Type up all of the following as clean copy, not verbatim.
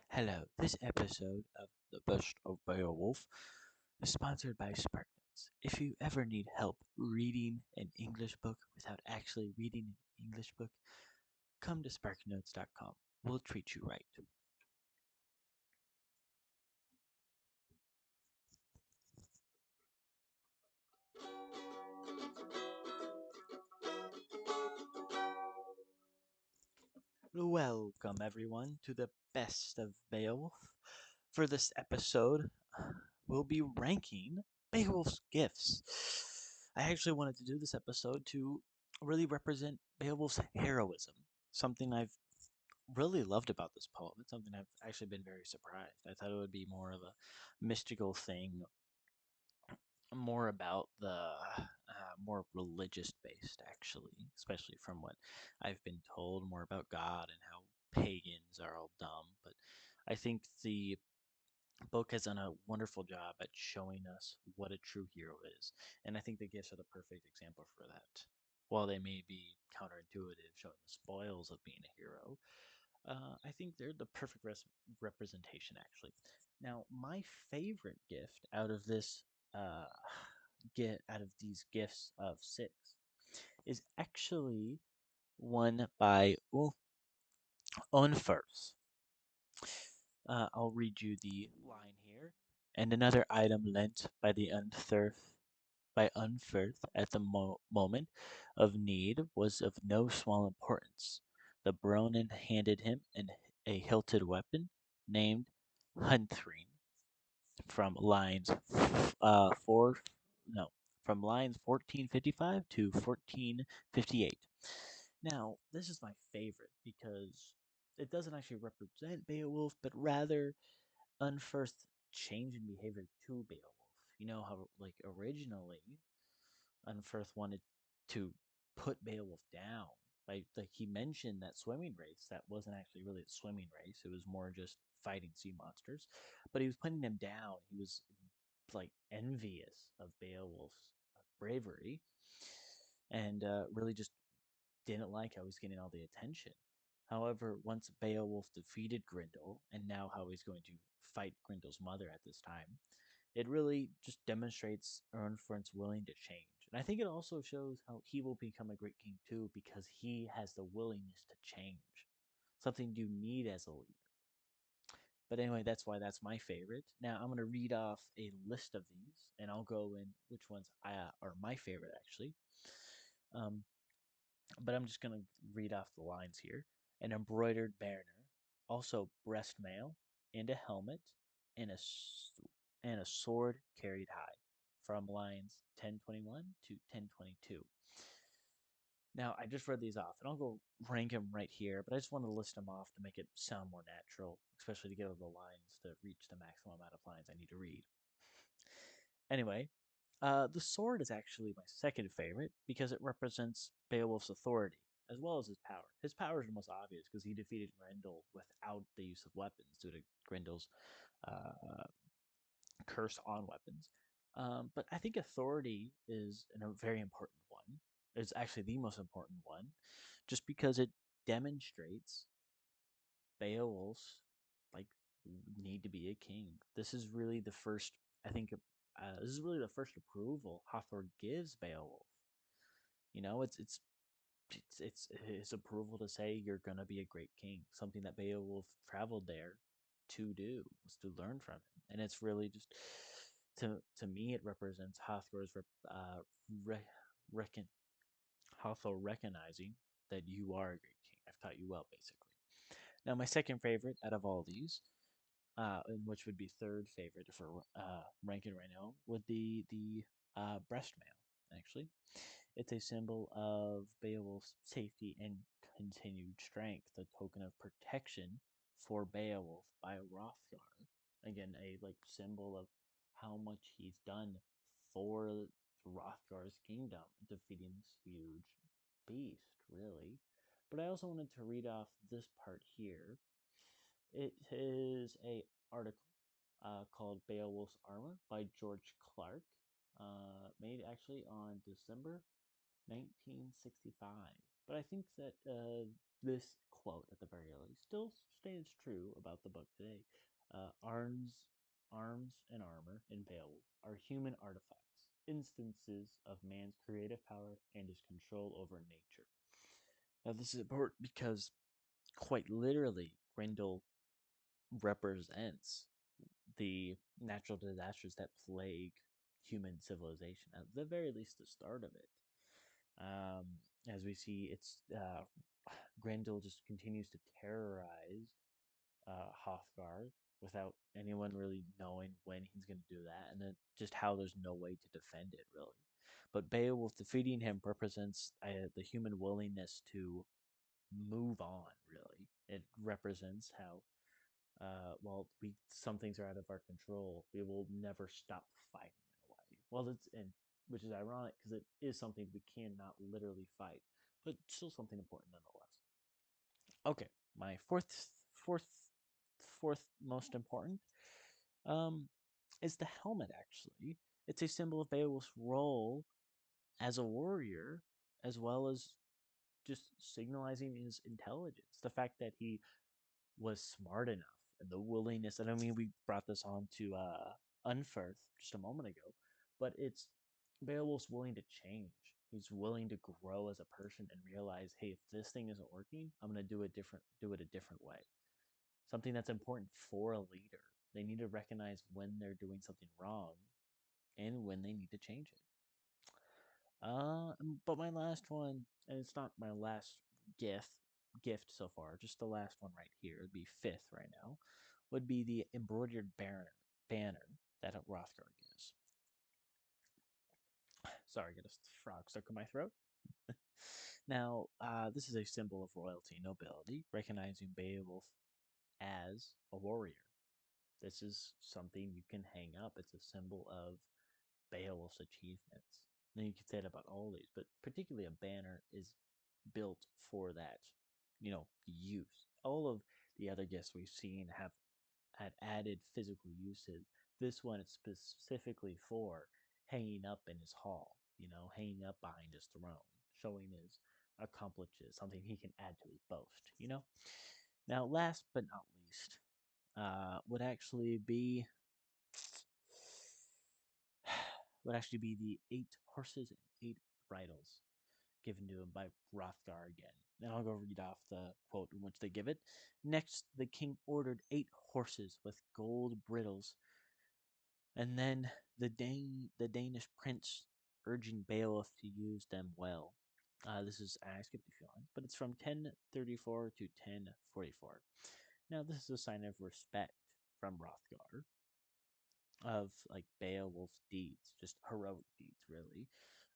Hello, this episode of The Best of Beowulf is sponsored by SparkNotes. If you ever need help reading an English book without actually reading an English book, come to sparknotes.com. We'll treat you right. Welcome, everyone, to The Best of Beowulf. For this episode, we'll be ranking Beowulf's gifts. I actually wanted to do this episode to really represent Beowulf's heroism, something I've really loved about this poem. It's something I've actually been very surprised. I thought it would be more of a mystical thing, more about the more religious based, actually, especially from what I've been told, more about God and how pagans are all dumb. But I think the book has done a wonderful job at showing us what a true hero is, and I think the gifts are the perfect example for that. While they may be counterintuitive, showing the spoils of being a hero, I think they're the perfect representation, actually. Now, my favorite gift out of this uh, get out of these gifts of six is actually one by Unfurs. I'll read you the line here. And another item lent by the Unferth at the moment of need was of no small importance. The Bronin handed him a hilted weapon named Hunthring from lines four no from lines 1455 to 1458. Now, this is my favorite because it doesn't actually represent Beowulf, but rather Unferth change in behavior to Beowulf. You know how, like, originally Unferth wanted to put Beowulf down. Like he mentioned that swimming race that wasn't actually really a swimming race. It was more just fighting sea monsters. But he was putting him down. He was like envious of Beowulf's bravery, and really just didn't like how he's getting all the attention. However, once Beowulf defeated Grendel, and now how he's going to fight Grendel's mother at this time, it really just demonstrates Ernfrent's willing to change. And I think it also shows how he will become a great king too, because he has the willingness to change. Something you need as a leader. But anyway, that's why that's my favorite. Now I'm going to read off a list of these, and I'll go in which ones are my favorite, actually. Um, but I'm just going to read off the lines here. An embroidered banner, also breast mail, and a helmet, and and a sword carried high, from lines 1021 to 1022. Now, I just read these off, and I'll go rank them right here, but I just want to list them off to make it sound more natural, especially to get all the lines to reach the maximum amount of lines I need to read. Anyway, the sword is actually my second favorite because it represents Beowulf's authority as well as his power. His power is the most obvious because he defeated Grendel without the use of weapons due to Grendel's uh, curse on weapons. But I think authority is a very important one. It's actually the most important one, just because it demonstrates Beowulf's like need to be a king. This is really the first. I think this is really the first approval Hathor gives Beowulf. You know, it's his approval to say you're gonna be a great king. Something that Beowulf traveled there to do was to learn from him, and it's really just to me it represents re, reckon Hathor recognizing that you are a great king. I've taught you well, basically. Now, my second favorite out of all these, and which would be third favorite for ranking right now, would be the breast mail. Actually, it's a symbol of Beowulf's safety and continued strength, a token of protection for Beowulf by Hrothgar. Again, a like symbol of how much he's done for Hrothgar's kingdom, defeating this huge beast, really. But I also wanted to read off this part here. It is a article called Beowulf's Armor by George Clark, made actually on December 1965. But I think that This quote, at the very least, still stands true about the book today. Arms and armor in Beowulf are human artifacts, instances of man's creative power and his control over nature. Now, this is important because, quite literally, Grendel represents the natural disasters that plague human civilization, at the very least, the start of it. Um, as we see, it's Grendel just continues to terrorize Hrothgar without anyone really knowing when he's going to do that, and then just how there's no way to defend it, really. But Beowulf defeating him represents the human willingness to move on, really. It represents how, well, some things are out of our control. We will never stop fighting in a way. Well, which is ironic because it is something we cannot literally fight, but still something important nonetheless. Okay, my fourth, fourth most important um, is the helmet. Actually, it's a symbol of Beowulf's role as a warrior, as well as just signalizing his intelligence. The fact that he was smart enough and the willingness. And I mean, we brought this on to Unferth just a moment ago, but it's Beowulf's willing to change. He's willing to grow as a person and realize, hey, if this thing isn't working, I'm gonna do it a different way. Something that's important for a leader. They need to recognize when they're doing something wrong and when they need to change it. But my last one, and it's not my last gift gift so far, just the last one right here, would be fifth right now, would be the embroidered banner that Hrothgar gives. Sorry, I got a frog stuck in my throat. Now, this is a symbol of royalty and nobility, recognizing Beowulf as a warrior. This is something you can hang up. It's a symbol of Beowulf's achievements. And you could say it about all these, but particularly a banner is built for that, use. All of the other gifts we've seen have had added physical uses. This one is specifically for hanging up in his hall, hanging up behind his throne, showing his accomplishments, something he can add to his boast. Now, last but not least, would actually be the 8 horses and 8 bridles given to him by Hrothgar again. And I'll go read off the quote in which they give it. Next, the king ordered 8 horses with gold bridles, and then the Danish prince urging Beowulf to use them well. This is I skipped a few lines, but it's from 1034 to 1044. Now, this is a sign of respect from Hrothgar of like Beowulf's deeds, just heroic deeds, really.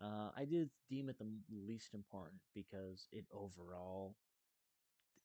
I did deem it the least important because it overall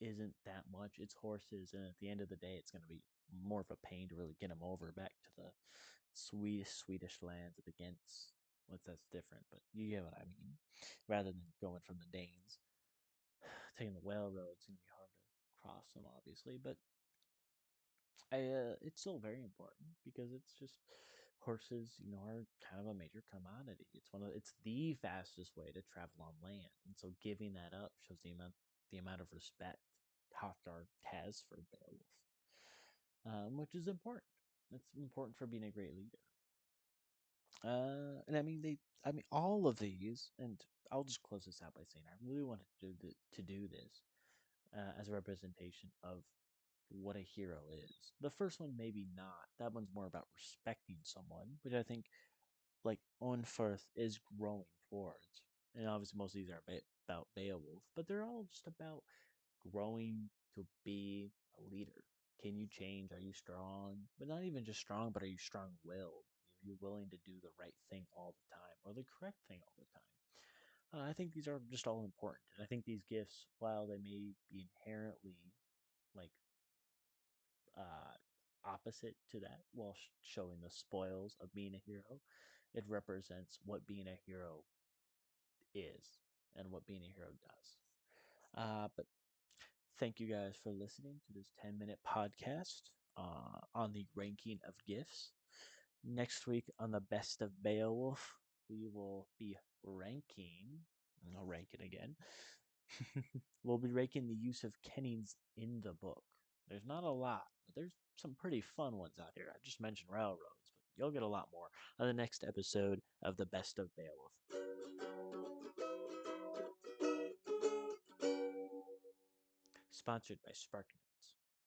isn't that much. It's horses, and at the end of the day, it's going to be more of a pain to really get them over back to the Swedish lands against. What's that's different, but you get what I mean. Rather than going from the Danes, taking the whale road, it's going to be hard to cross them, obviously. But it's still very important because it's just horses, are kind of a major commodity. It's the fastest way to travel on land, and so giving that up shows the amount of respect Hrothgar has for Beowulf, which is important. That's important for being a great leader. And I mean, all of these, and I'll just close this out by saying I really wanted to do this as a representation of what a hero is. The first one, maybe not. That one's more about respecting someone, which I think, like, Onferth is growing towards. And obviously, most of these are about Beowulf, but they're all just about growing to be a leader. Can you change? Are you strong? But not even just strong, but are you strong willed? Are you willing to do the right thing all the time or the correct thing all the time? I think these are just all important. And I think these gifts, while they may be inherently like opposite to that, while showing the spoils of being a hero, it represents what being a hero is and what being a hero does. But thank you guys for listening to this 10-minute podcast on the ranking of gifts. Next week on the best of Beowulf, we will be ranking, I'll rank it again, We'll be raking the use of kennings in the book. There's not a lot, but there's some pretty fun ones out here. I just mentioned railroads, but you'll get a lot more on the next episode of The Best of Beowulf. Sponsored by Spark